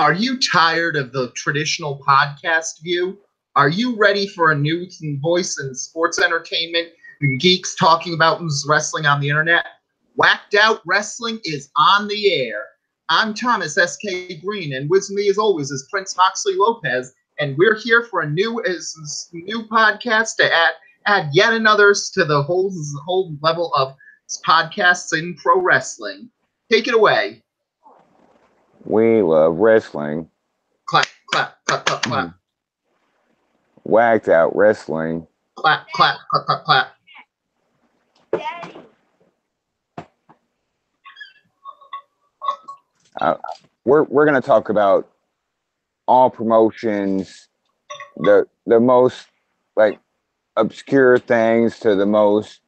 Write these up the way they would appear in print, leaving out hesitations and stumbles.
Are you tired of the traditional podcast view? Are you ready for a new voice in sports entertainment and geeks talking about wrestling on the internet? Whacked Out Wrestling is on the air. I'm Thomas S.K. Green, and with me as always is Prince Moxley Lopez, and we're here for a new podcast to add yet another to the whole level of podcasts in pro wrestling. Take it away. We love wrestling. Clap, clap, clap, clap, clap. Whacked Out Wrestling. Clap, clap, clap, clap, clap. We're going to talk about all promotions, the most like obscure things to the most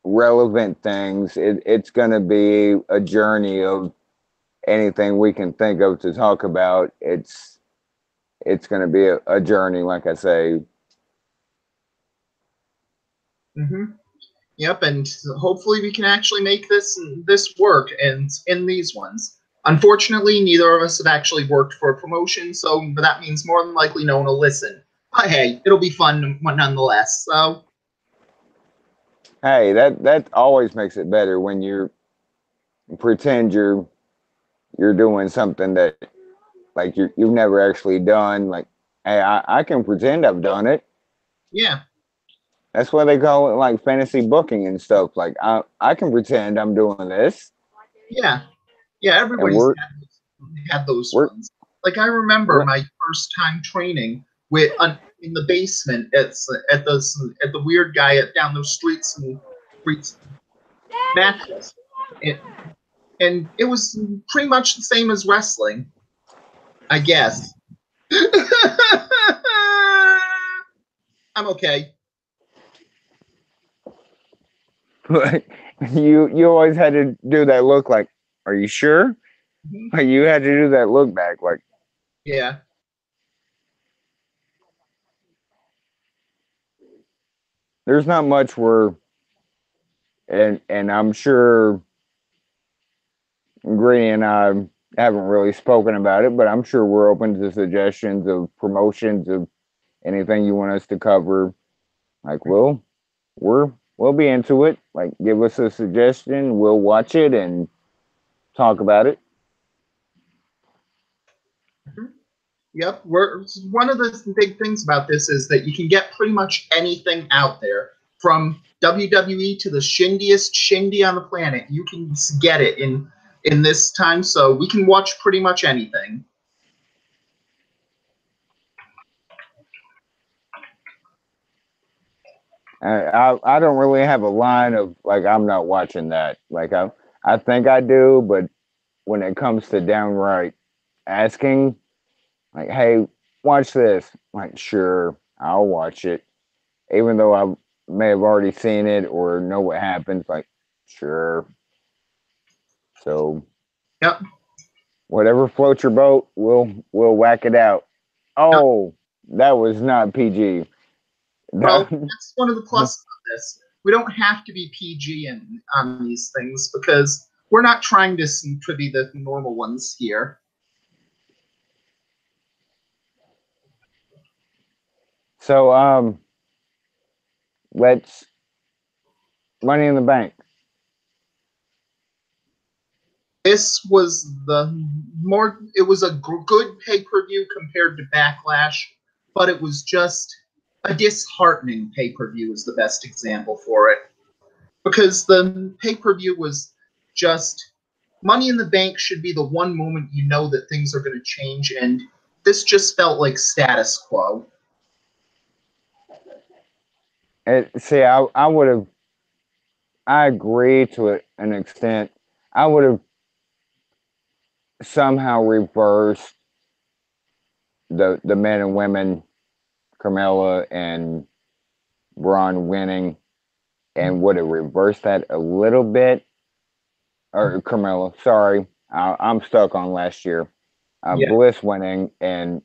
relevant things. It's going to be a journey of anything we can think of to talk about. It's going to be a journey, like I say. Mm-hmm. Yep, and hopefully we can actually make this work and in these ones. Unfortunately, neither of us have actually worked for a promotion, so that means more than likely no one will listen. But hey, it'll be fun nonetheless. So, hey, that always makes it better when you pretend you're doing something that like you've never actually done. Like, hey, I can pretend I've done it. Yeah. That's why they call it like fantasy booking and stuff. Like I can pretend I'm doing this. Yeah. Yeah, everybody's had those ones. Like I remember my first time training with in the basement at the weird guy down those streets matches. And it was pretty much the same as wrestling, I guess. I'm okay. But you always had to do that look like, are you sure? Mm-hmm. Like you had to do that look back like. Yeah. There's not much and I'm sure Greeny and I haven't really spoken about it, but I'm sure we're open to suggestions of promotions of anything you want us to cover. Like, we'll be into it. Like, give us a suggestion, we'll watch it and talk about it. Yep, one of the big things about this is that you can get pretty much anything out there. From WWE to the shindiest shindy on the planet, you can get it in this time, so we can watch pretty much anything. I don't really have a line of like I'm not watching that. Like I think I do, but when it comes to downright asking, like, hey, watch this, I'm like, sure, I'll watch it, even though I may have already seen it or know what happens. Like, sure. So, yep. Whatever floats your boat, we'll whack it out. Oh, yep. That was not PG. Well, that's one of the pluses of this. We don't have to be PG on these things because we're not trying to be the normal ones here. So, let's Money in the Bank. This was it was a good pay-per-view compared to Backlash, but it was just a disheartening pay-per-view is the best example for it. Because the pay-per-view was just Money in the Bank should be the one moment you know that things are going to change, and this just felt like status quo. See, I would have. I agree to an extent. I would have somehow reversed the men and women, Carmella and Braun winning, and would have reversed that a little bit. Or Carmella, sorry, I'm stuck on last year. Bliss winning, and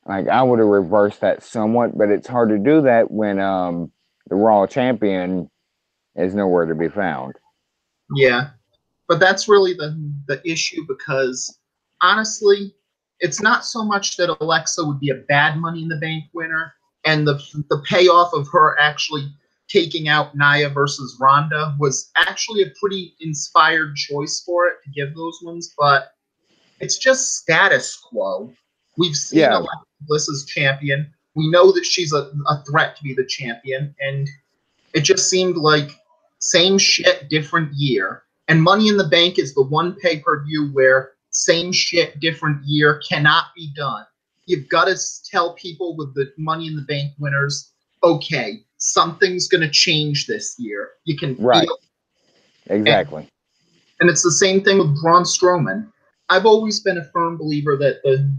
like I would have reversed that somewhat, but it's hard to do that when the Raw champion is nowhere to be found. Yeah, But that's really the issue because honestly, it's not so much that Alexa would be a bad Money in the Bank winner, and the payoff of her actually taking out Nia versus Ronda was actually a pretty inspired choice for it to give those ones, but it's just status quo. We've seen Yeah, Alexa Bliss as champion. We know that she's a threat to be the champion, and it just seemed like same shit, different year. And Money in the Bank is the one pay per view where same shit, different year cannot be done. You've got to tell people with the Money in the Bank winners, okay, something's going to change this year. You can right. feel it. Exactly. And it's the same thing with Braun Strowman. I've always been a firm believer that the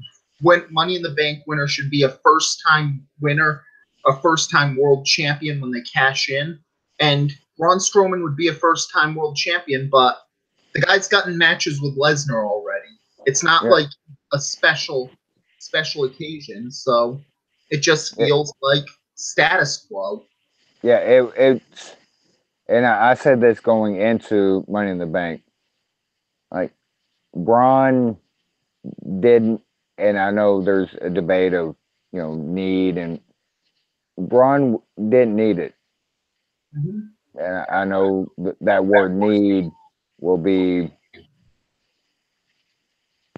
Money in the Bank winner should be a first time winner, a first time world champion when they cash in. And Braun Strowman would be a first time world champion, but the guy's gotten matches with Lesnar already. It's not Yeah. like a special occasion, so it just It, feels like status quo. yeah. It's and I said this going into Money in the Bank. Like Braun didn't, and I know there's a debate of need, and Braun didn't need it, Mm-hmm. and I know that word need will be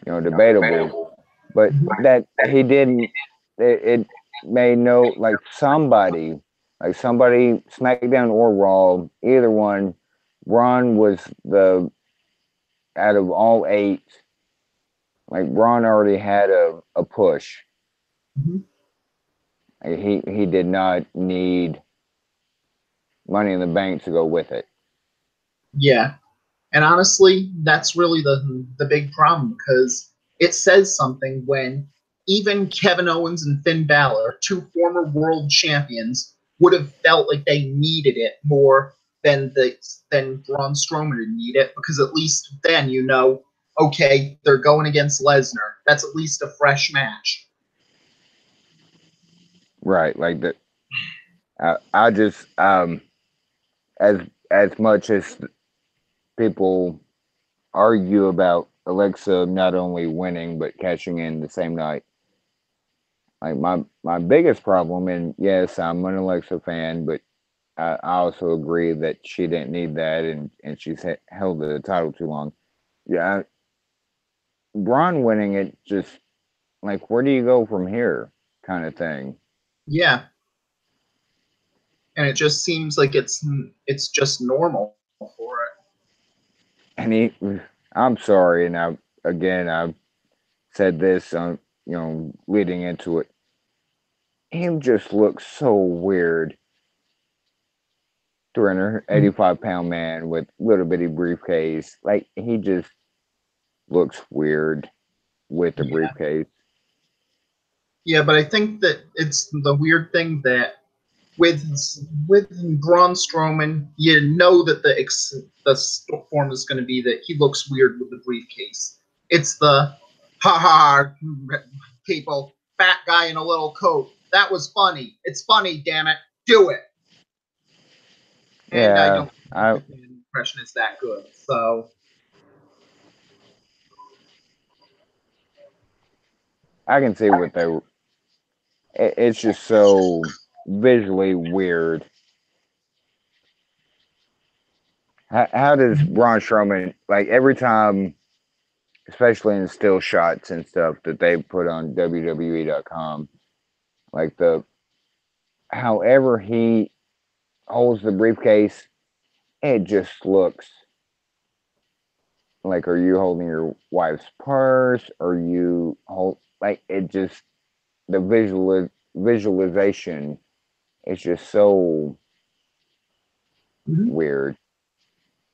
debatable, but that he didn't. It made no somebody SmackDown or Raw, either one. Braun was the out of all eight. Like Braun already had a push. Mm-hmm. Like, he did not need Money in the Bank to go with it. Yeah. And honestly, that's really the big problem because it says something when even Kevin Owens and Finn Balor, two former world champions, would have felt like they needed it more than Braun Strowman would need it because at least then okay, they're going against Lesnar. That's at least a fresh match. Right. Like that. I just as as much as people argue about Alexa not only winning but cashing in the same night. Like my biggest problem, and yes, I'm an Alexa fan, but I also agree that she didn't need that, and she's held the title too long. Yeah, Braun winning it just like where do you go from here, kind of thing. Yeah, and it just seems like it's just normal for it. And I'm sorry, and I said this on leading into it. Him just looks so weird. 385-pound man with little bitty briefcase. Like he just looks weird with the Yeah. briefcase. Yeah, but I think that it's the weird thing that with with Braun Strowman, you know that the form is going to be that he looks weird with the briefcase. It's the ha ha people, fat guy in a little coat. That was funny. It's funny, damn it, do it. And I Yeah, don't think I the impression is that good. So I can see what they. It's just so visually weird. How does Braun Strowman like every time, especially in still shots and stuff that they put on WWE.com, like the however he holds the briefcase, it just looks like are you holding your wife's purse? Are you hold like it just the visualization is just so mhm. weird.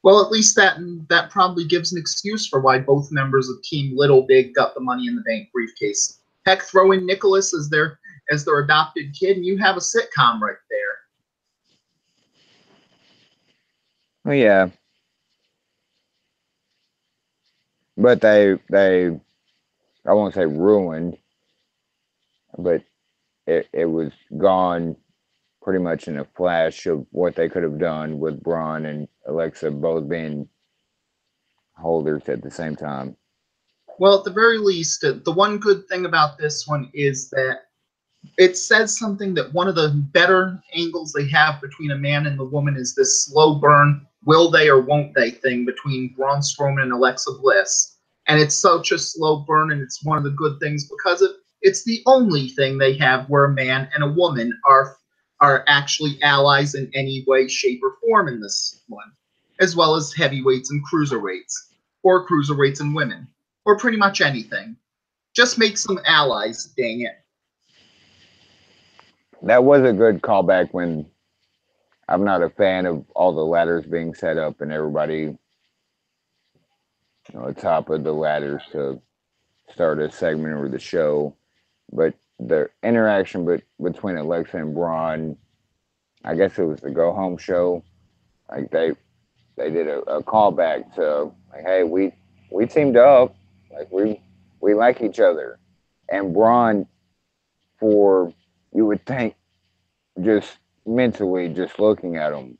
Well, at least that probably gives an excuse for why both members of Team Little Big got the Money in the Bank briefcase. Heck, throw in Nicholas as their adopted kid, and you have a sitcom right there. Well, yeah, but they I won't say ruined, but it was gone pretty much in a flash of what they could have done with Braun and Alexa both being holders at the same time. Well, at the very least, the one good thing about this one is that it says something that one of the better angles they have between a man and the woman is this slow burn, will they or won't they thing between Braun Strowman and Alexa Bliss. And it's such a slow burn, and it's one of the good things because it's the only thing they have where a man and a woman are actually allies in any way, shape, or form in this one, as well as heavyweights and cruiserweights, or cruiserweights and women, or pretty much anything. Just make some allies, dang it. That was a good callback when I'm not a fan of all the ladders being set up and everybody, top of the ladders to start a segment or the show. But the interaction between Alexa and Braun, I guess it was the go home show. Like they did a callback to like, hey, we teamed up, like we like each other, and Braun, for you would think, just mentally just looking at him,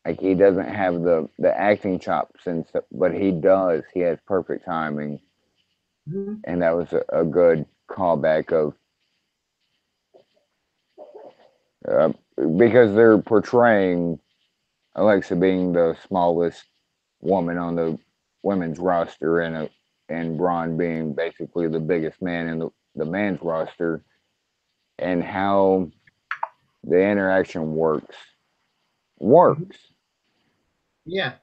like he doesn't have the acting chops and stuff, but he does. He has perfect timing, Mhm. and that was a good callback of uh, because they're portraying Alexa being the smallest woman on the women's roster and Braun being basically the biggest man in the men's roster, and how the interaction works. Yeah.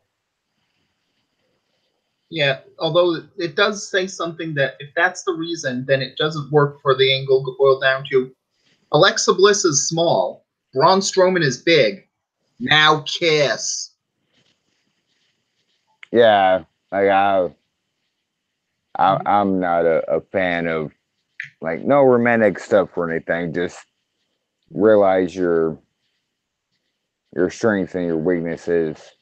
Yeah, although it does say something that if that's the reason, then it doesn't work for the angle to boil down to Alexa Bliss is small, Braun Strowman is big. Now kiss. Yeah, like Mhm. I'm not a fan of like no romantic stuff or anything. Just realize your strengths and your weaknesses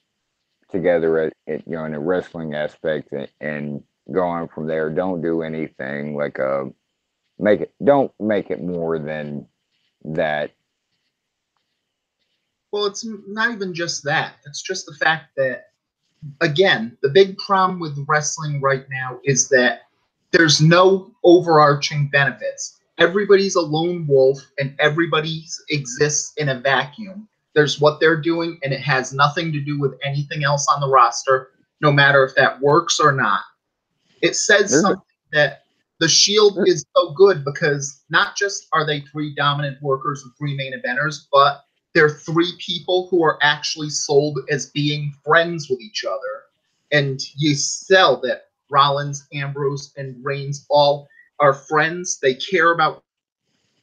together in a wrestling aspect and go on from there. Don't do anything like don't make it more than that. Well, it's not even just that. It's just the fact that, again, the big problem with wrestling right now is that there's no overarching benefits. Everybody's a lone wolf and everybody exists in a vacuum. There's what they're doing, and it has nothing to do with anything else on the roster, no matter if that works or not. It says There's something that the Shield is so good because not just are they three dominant workers and three main eventers, but they're three people who are actually sold as being friends with each other. And you sell that Rollins, Ambrose, and Reigns all are friends. They care about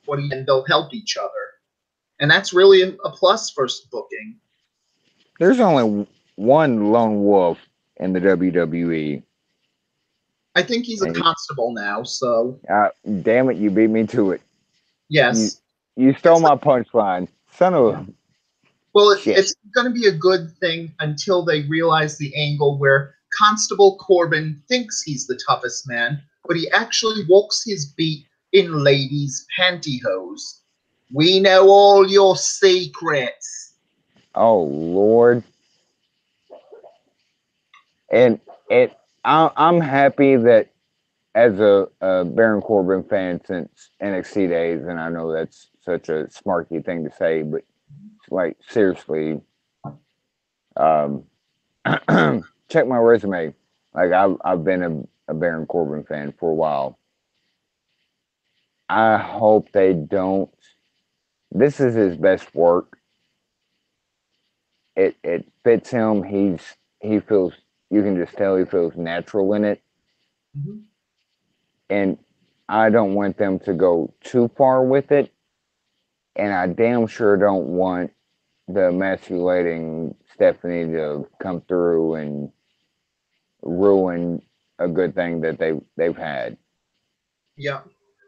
what and they'll help each other. And that's really a plus for booking. there's only one lone wolf in the WWE, I think he's a and constable now, so damn it, you beat me to it. You yes. you stole It's my punchline, son of a Well, shit. it's going to be a good thing until they realize the angle where Constable Corbin thinks he's the toughest man, but he actually walks his beat in ladies' pantyhose. We know all your secrets. Oh Lord, and it. I'm happy that as a Baron Corbin fan since NXT days, and I know that's such a smarky thing to say, but like seriously, um, check my resume. Like I've been a Baron Corbin fan for a while. I hope they don't. This is his best work. It fits him. He feels, you can just tell he feels natural in it, Mhm. and I don't want them to go too far with it. And I damn sure don't want the emasculating Stephanie to come through and ruin a good thing that they've had. Yeah.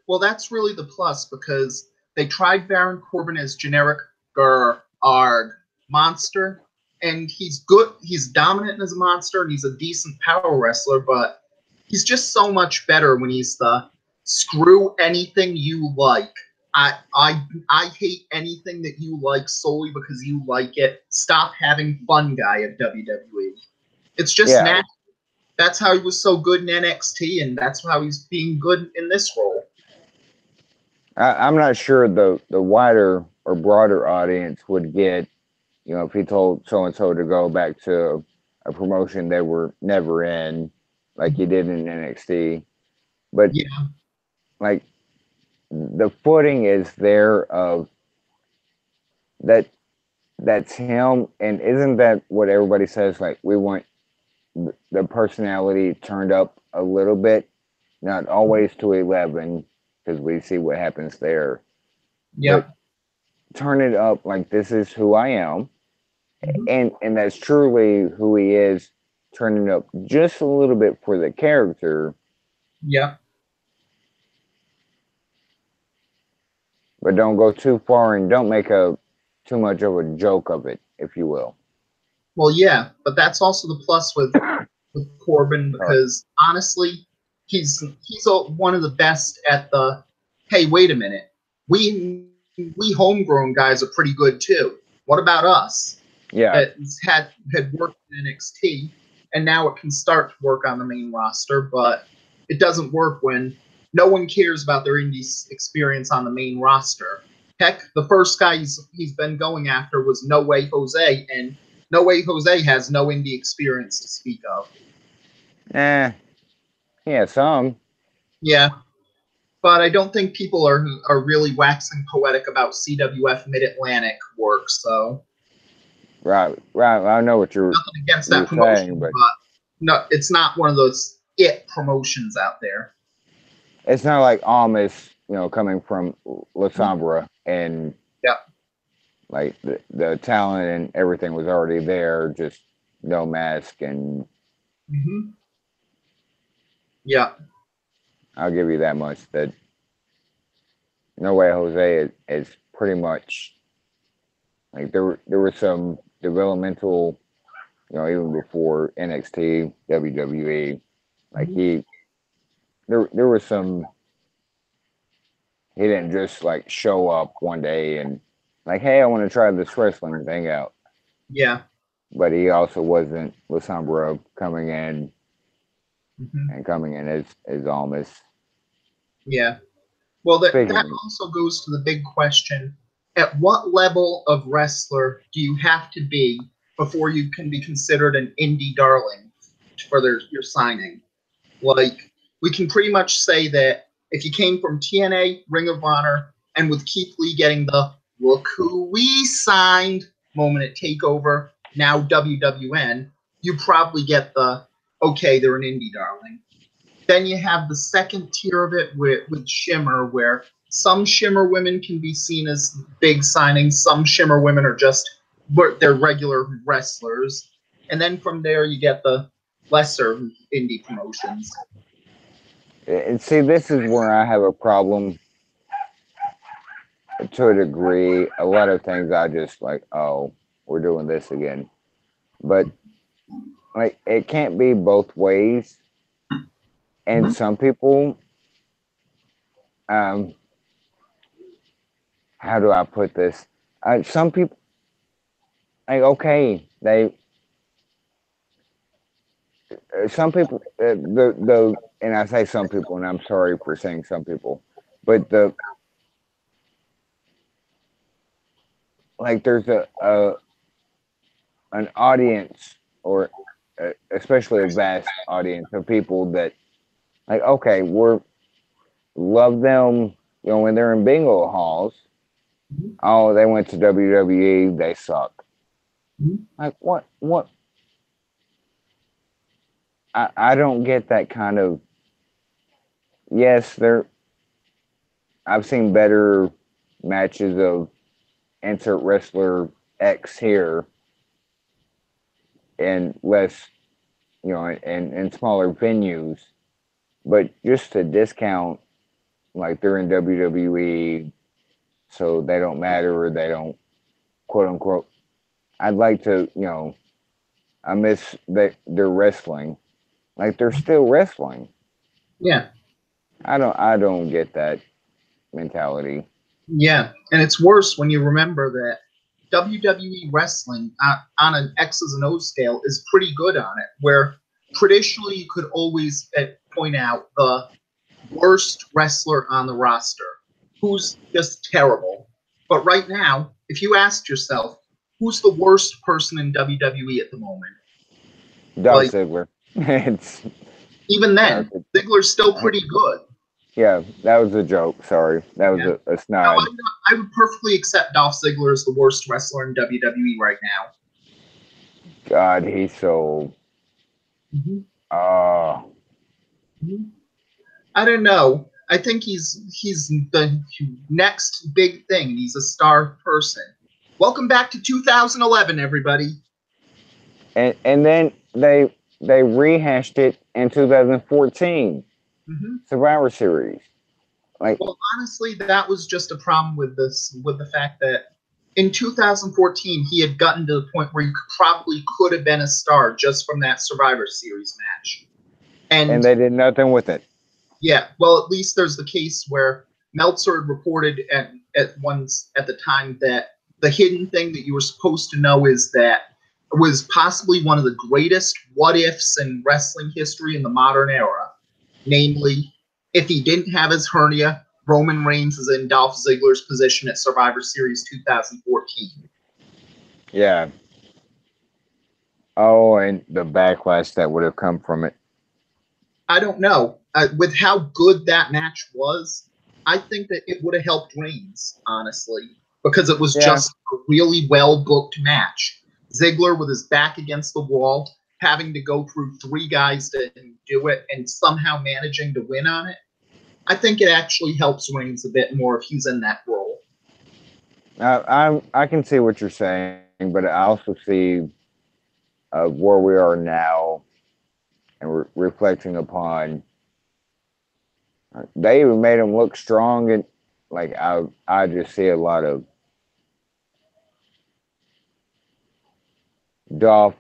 Well, that's really the plus because they tried Baron Corbin as generic grr arg monster, and he's good. He's dominant as a monster, and he's a decent power wrestler. But he's just so much better when he's the screw anything you like. I hate anything that you like solely because you like it. Stop having fun, guy at WWE. It's just Yeah, natural. That's how he was so good in NXT, and that's how he's being good in this role. I'm not sure the wider or broader audience would get, if he told so and so to go back to a promotion they were never in, like he did in NXT. But Yeah, like the footing is there of that that's him, and isn't that what everybody says? Like we want the personality turned up a little bit, not always to 11, because we see what happens there, yeah, but turn it up like this is who I am, hmm and that's truly who he is. Turning up just a little bit for the character, yeah. but don't go too far and don't make a too much of a joke of it, if you will. Well, yeah, but that's also the plus with Corbin Sorry. because honestly, one of the best at the. Hey, wait a minute. We homegrown guys are pretty good too. What about us? Yeah, That had worked in NXT, and now it can start to work on the main roster, but it doesn't work when no one cares about their indie experience on the main roster. Heck, the first guy he's been going after was No Way Jose, and No Way Jose has no indie experience to speak of. yeah, some. Yeah, but I don't think people are really waxing poetic about CWF Mid Atlantic work. So Right, right. I know what nothing against you're that saying, promotion, but but no, it's not one of those promotions out there. it's not like Amish, coming from La Sombra and Yeah. like the talent and everything was already there, just no mask. And hmm Yeah. I'll give you that much that No Way Jose is pretty much like there was some developmental, even before NXT, WWE, like hmm there was some. He didn't just like show up one day and like, hey, I want to try this wrestling thing out. Yeah. But he also wasn't Lasambra hmm coming in as almost Yeah. Well, that speaking. also goes to the big question: at what level of wrestler do you have to be before you can be considered an indie darling for your signing? Like, we can pretty much say that if you came from TNA, Ring of Honor, and with Keith Lee getting the "look who we signed" moment at Takeover, now WWN, you probably get the "okay, they're an indie darling." Then you have the second tier of it with Shimmer, where some Shimmer women can be seen as big signings, some Shimmer women are just they're regular wrestlers, and then from there you get the lesser indie promotions. And see, this is where I have a problem to a degree. A lot of things I just like, oh, we're doing this again. But like, it can't be both ways. And Mm-hmm. some people, um, how do I put this? Some people, like, okay, some people, and I say some people, and I'm sorry for saying some people, but there's a an audience, or especially a vast audience of people that like, okay, we're love them, when they're in bingo halls. Oh, they went to WWE, they suck. Mm-hmm. Like what? I don't get that kind of. Yes, there. I've seen better matches of insert wrestler X here and less, in smaller venues. But just to discount, like they're in WWE, so they don't matter or they don't quote unquote. I'd like to, I miss that they're wrestling. Like they're still wrestling. Yeah, I don't get that mentality. yeah, and it's worse when you remember that WWE wrestling on an X's and O's scale is pretty good on it. Where traditionally you could always point out the worst wrestler on the roster who's just terrible. But right now, if you asked yourself, who's the worst person in WWE at the moment? Dolph Like, Ziggler. It's even that then, was Ziggler's still a, pretty good. yeah, that was a joke. Sorry, that was Yeah. a No, snide. I would perfectly accept Dolph Ziggler as the worst wrestler in WWE right now. God, he's so. Mm-hmm. Uh, Mm-hmm. I don't know. I think he's the next big thing. He's a star person. Welcome back to 2011, everybody. and then they rehashed it in 2014 Mm-hmm. Survivor Series. Like, Well, honestly, that was just a problem with the fact that in 2014 he had gotten to the point where he probably could have been a star just from that Survivor Series match. and And they did nothing with it. yeah, well, at least there's the case where Meltzer had reported at the time that the hidden thing that you were supposed to know is that it was possibly one of the greatest what ifs in wrestling history in the modern era. Namely, if he didn't have his hernia, Roman Reigns is in Dolph Ziggler's position at Survivor Series 2014. Yeah. Oh, and the backlash that would have come from it. I don't know. With how good that match was, I think that it would have helped Reigns, honestly, because it was Yeah. just a really well booked match. Ziggler with his back against the wall, having to go through three guys to do it, and somehow managing to win on it. I think it actually helps Reigns a bit more if he's in that role. I can see what you're saying, but I also see where we are now and reflecting upon. They even made him look strong, and like I just see a lot of Dolph.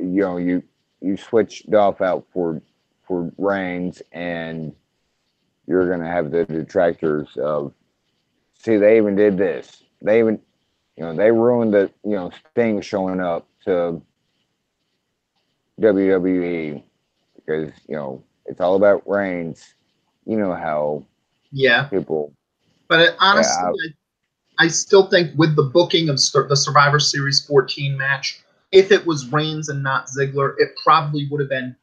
You switch Dolph out for Reigns, and you're gonna have the detractors of. See, they even did this. They even they ruined the Sting showing up to WWE because it's all about Reigns. You know how Yeah, people. but honestly, Yeah, I still think with the booking of the Survivor Series 14 match, if it was Reigns and not Ziggler, it probably would have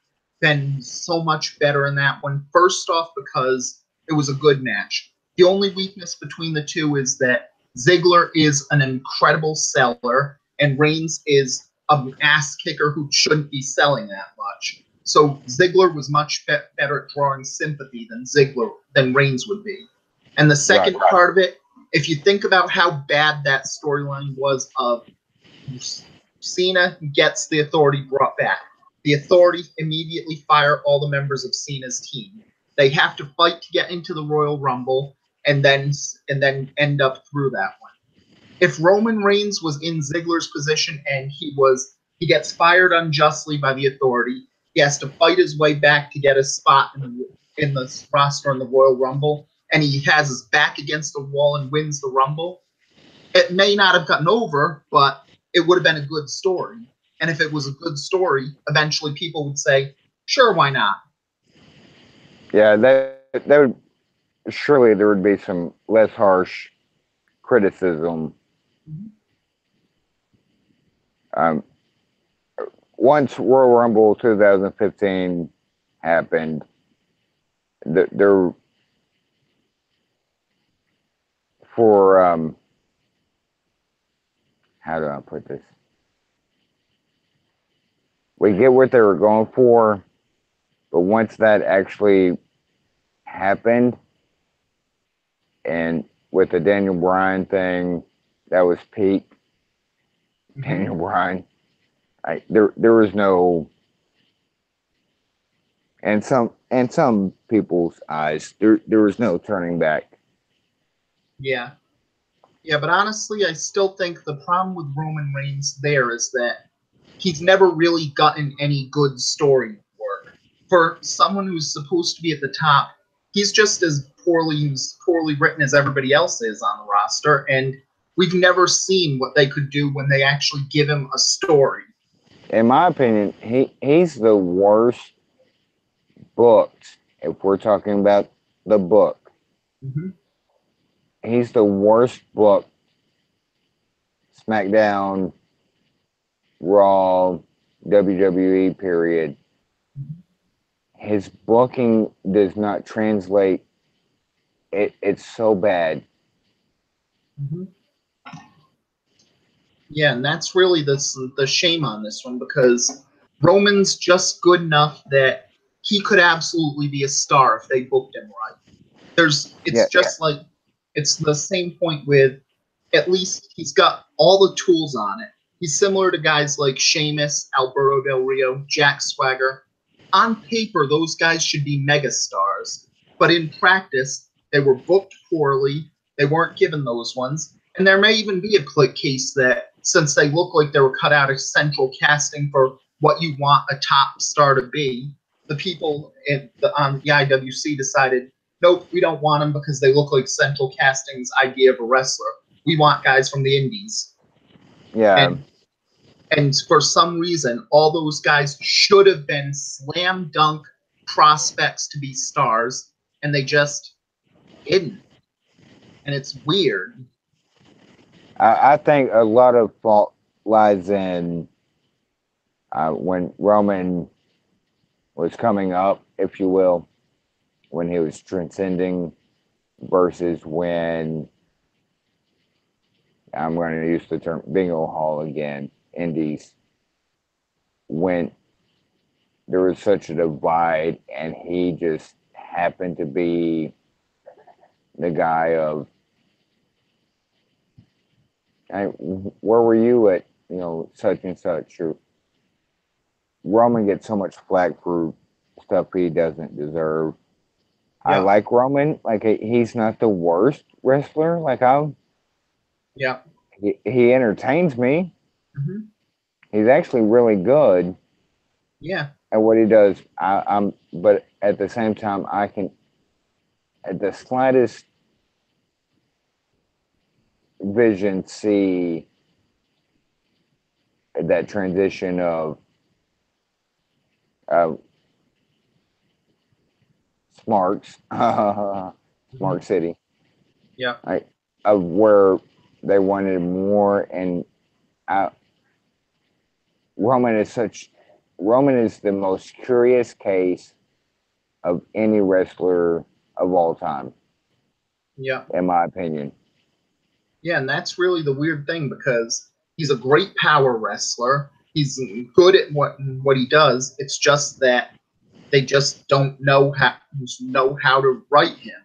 been so much better in that one. First off, because it was a good match. The only weakness between the two is that Ziggler is an incredible seller, and Reigns is an ass kicker who shouldn't be selling that much. So Ziggler was much better at drawing sympathy than Reigns would be. And the right. second part of it, if you think about how bad that storyline was of Cena gets the Authority brought back. The Authority immediately fire all the members of Cena's team. They have to fight to get into the Royal Rumble and then end up through that one. If Roman Reigns was in Ziggler's position and he gets fired unjustly by the Authority, he has to fight his way back to get a spot in the roster in the Royal Rumble, and he has his back against the wall and wins the Rumble. It may not have gotten over, but it would have been a good story. And if it was a good story, eventually people would say, sure, why not? Yeah, that would surely there would be some less harsh criticism. Um, Once Royal Rumble 2015 happened, there for how do I put this? We get what they were going for, but once that actually happened, and with the Daniel Bryan thing, that was peak. Daniel Bryan, there was no, and some people's eyes, there was no turning back. Yeah. Yeah, but honestly, I still think the problem with Roman Reigns there is that he's never really gotten any good story work. For someone who's supposed to be at the top, he's just as poorly written as everybody else is on the roster, and we've never seen what they could do when they actually give him a story. in my opinion, he's the worst booked. If we're talking about the book, Hmm. he's the worst booked SmackDown, Raw, WWE period. His booking does not translate. It's so bad. Hmm. Yeah, and that's really the shame on this one because Roman's just good enough that he could absolutely be a star if they booked him right. It's Yeah, just like it's the same point with at least he's got all the tools on it. He's similar to guys like Sheamus, Alberto Del Rio, Jack Swagger. On paper, those guys should be megastars, but in practice, they were booked poorly. They weren't given those ones, and there may even be a case that since they look like they were cut out of central casting for what you want a top star to be, the people on the IWC decided, nope, we don't want them because they look like central casting's idea of a wrestler. We want guys from the indies. yeah. And for some reason, all those guys should have been slam dunk prospects to be stars, and they just didn't. And it's weird. I think a lot of fault lies in when Roman was coming up, if you will, when he was transcending, versus when I'm going to use the term bingo hall again, indies, when there was such a divide and he just happened to be the guy of, where were you at, such and such? Or Roman gets so much flack for stuff he doesn't deserve. I Yeah. like Roman. Like he's not the worst wrestler. Like Yeah. he entertains me. Hmm. He's actually really good Yeah. at what he does. But at the same time, I can, at the slightest vision, see that transition of uh, Smarks, Hmm. Smart City, Yeah. like of where they wanted more, and I, Roman is such. Roman is the most curious case of any wrestler of all time, Yeah. in my opinion. Yeah. And that's really the weird thing because he's a great power wrestler. He's good at what he does. It's just that they just don't know how to write him.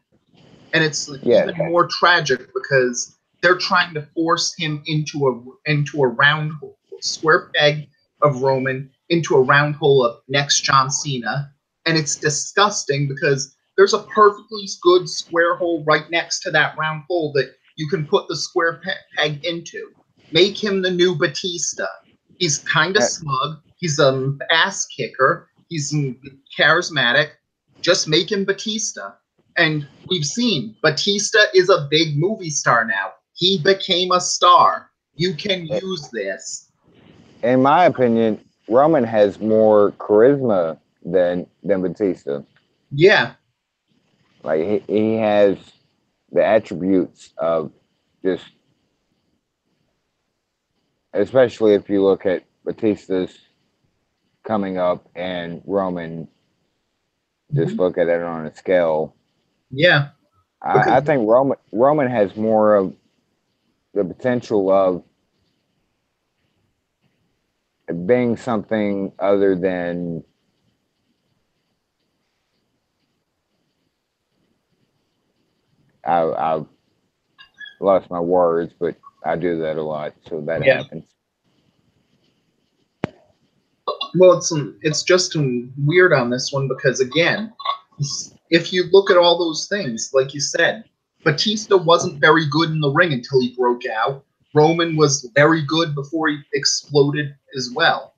And it's Yeah, even more tragic because they're trying to force him into a round hole, square peg of Roman into a round hole of next John Cena, and it's disgusting because there's a perfectly good square hole right next to that round hole that you can put the square peg into. Make him the new Batista. He's kind of uh, smug. He's an ass kicker. He's charismatic. Just make him Batista. And we've seen Batista is a big movie star now. He became a star. You can use this. in my opinion, Roman has more charisma than Batista. Yeah. Like he has the attributes of just, especially if you look at Batista's coming up and Roman, just Mhm. look at it on a scale. Yeah. I Because think Roman has more of the potential of being something other than, I've lost my words, but I do that a lot, so that yeah. happens. Well, it's just weird on this one because again, if you look at all those things, like you said, Batista wasn't very good in the ring until he broke out. Roman was very good before he exploded as well.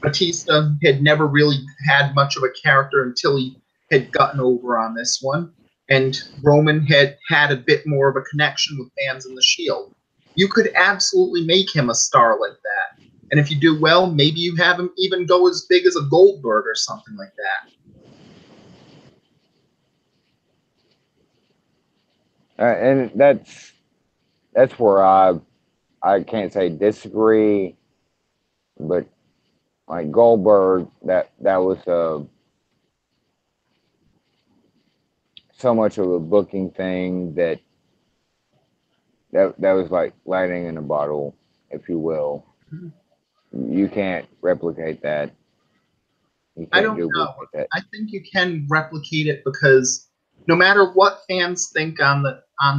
Batista had never really had much of a character until he had gotten over on this one, and Roman had had a bit more of a connection with fans in the Shield. You could absolutely make him a star like that. And if you do well, maybe you have him even go as big as a Goldberg or something like that. And that's where I can't say disagree, but like Goldberg, that was so much of a booking thing that was like lightning in a bottle, if you will. You can't replicate that. You I can't don't know. duplicate that. I think you can replicate it because no matter what fans think on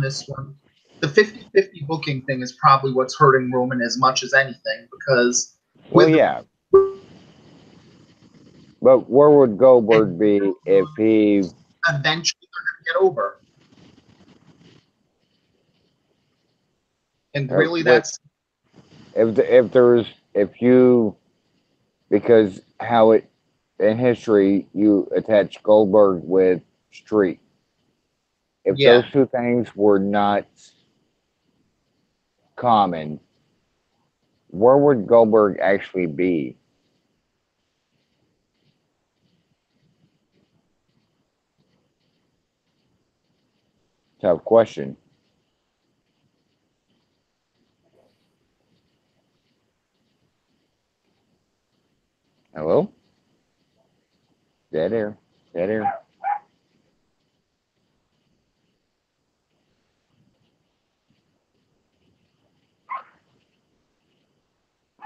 this one, the 50-50 booking thing is probably what's hurting Roman as much as anything because Well, with yeah. But where would Goldberg be if he? eventually they're going to get over. And really What that's if you, because how it in history you attach Goldberg with Street. If yeah. those two things were not common, where would Goldberg actually be? Tough question. Hello? Dead air. Dead air.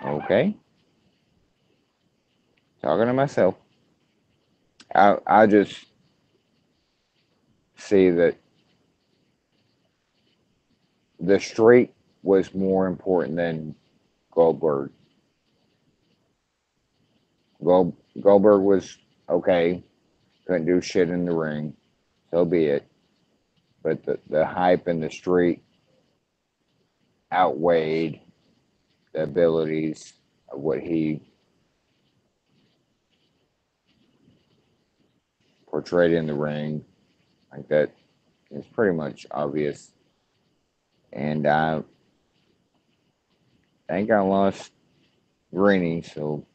Okay. Talking to myself. I just see that the Street was more important than Goldberg. Goldberg was okay, couldn't do shit in the ring, so be it. But the hype in the Street outweighed the abilities of what he portrayed in the ring. Like that is pretty much obvious. And I think I lost Greeny, so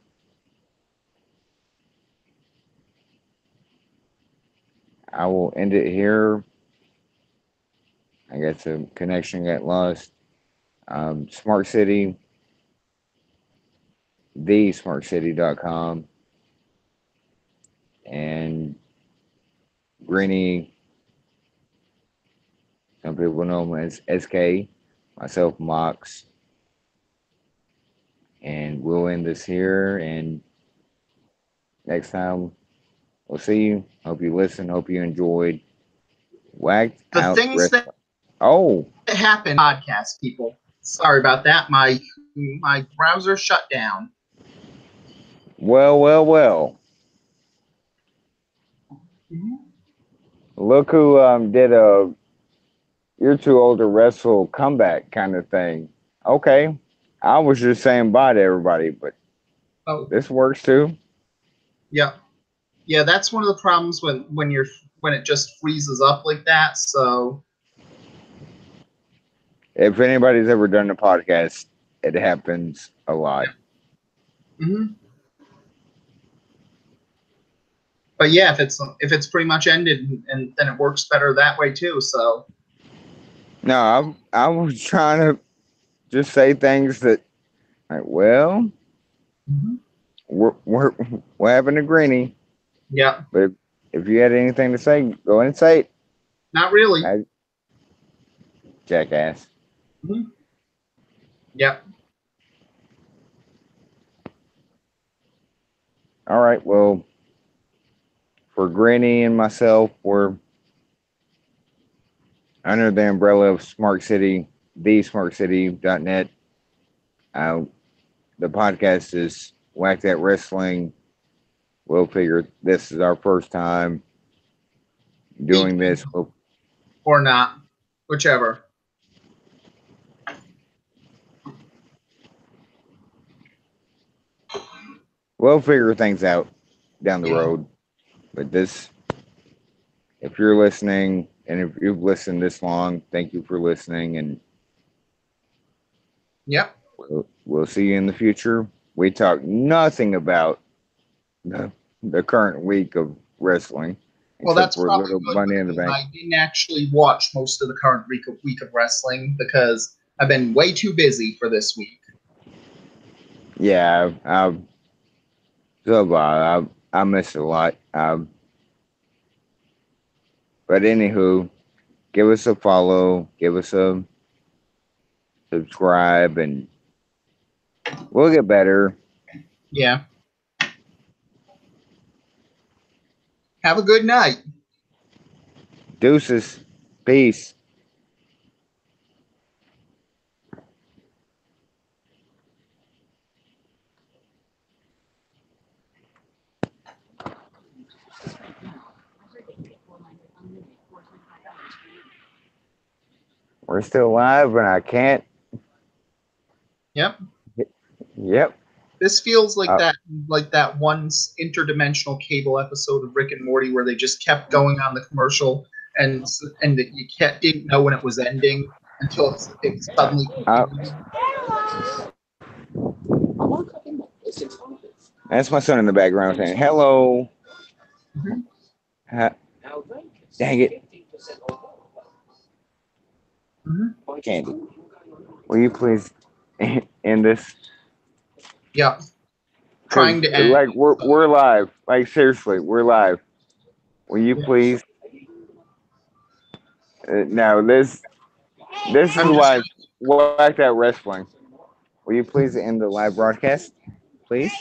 I will end it here. I guess the connection got lost. Smart City, thesmartcity.com, and Greeny, some people know him as SK, myself, Mox, and we'll end this here. And next time, we'll see you. Hope you listen. Hope you enjoyed. Whacked The out. things that Oh, happen podcast people. Sorry about that. My browser shut down. well, well, well. Look who did a "you're too old to wrestle" comeback kind of thing. Okay, I was just saying bye to everybody, but Oh, this works too. yeah. Yeah, that's one of the problems when it just freezes up like that. So If anybody's ever done a podcast, it happens a lot. hmm but yeah, if it's pretty much ended and then it works better that way too. So No, I was trying to just say things that, like, well, mhm. we're having a Greeny, Yeah. but if you had anything to say, go ahead and say it. Not really. Jackass. Mm-hmm. Yeah. All right, well, for Greeny and myself, we're under the umbrella of Smart City, thesmartcity.net. Uh, the podcast is Whack That Wrestling. We'll figure this is our first time doing this. Or not, whichever. We'll figure things out down the road. But this, if you're listening and if you've listened this long, thank you for listening. And Yep. we'll see you in the future. we talk nothing about the, the current week of wrestling, Well, except that's for probably little good Money in the because Bank. I didn't actually watch most of the current week of wrestling because I've been way too busy for this week. Yeah, so I missed a lot. But anywho, give us a follow, give us a subscribe, and we'll get better. Yeah. Have a good night. Deuces, peace. We're still live, and I can't. Yep. Yep. This feels Uh, like that one interdimensional cable episode of Rick and Morty where they just kept going on the commercial and that you didn't know when it was ending until it suddenly uh, continued. that's my son in the background saying hello. Mhm. Ha- Dang it, Mhm. Candy. Will you please end this? Yeah. Because Trying to end. like we're live. Like seriously, we're live. Will you Yeah. please? No, this is I'm just why whacked out wrestling. Will you please end the live broadcast, please?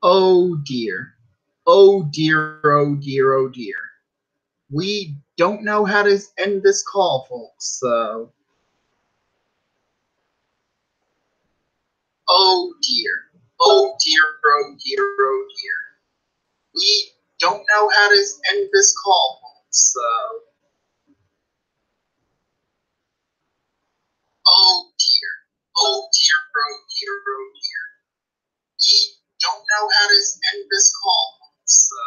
Oh dear. Oh dear, oh dear, oh dear. We don't know how to end this call, folks. So, oh dear. Oh dear, oh dear, oh dear. We don't know how to end this call, folks. So, oh dear. Oh dear, oh dear, oh dear. We don't know how to end this call, folks. So,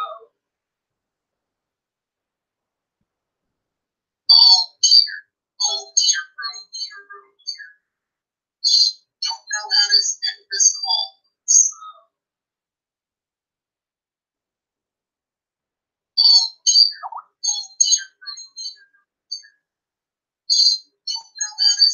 oh dear. Oh dear, oh dear, oh dear. We don't know how to end this call, folks. So, oh dear. Oh dear, oh dear. We don't know how to.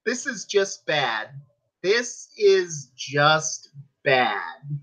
This is just bad. This is just bad.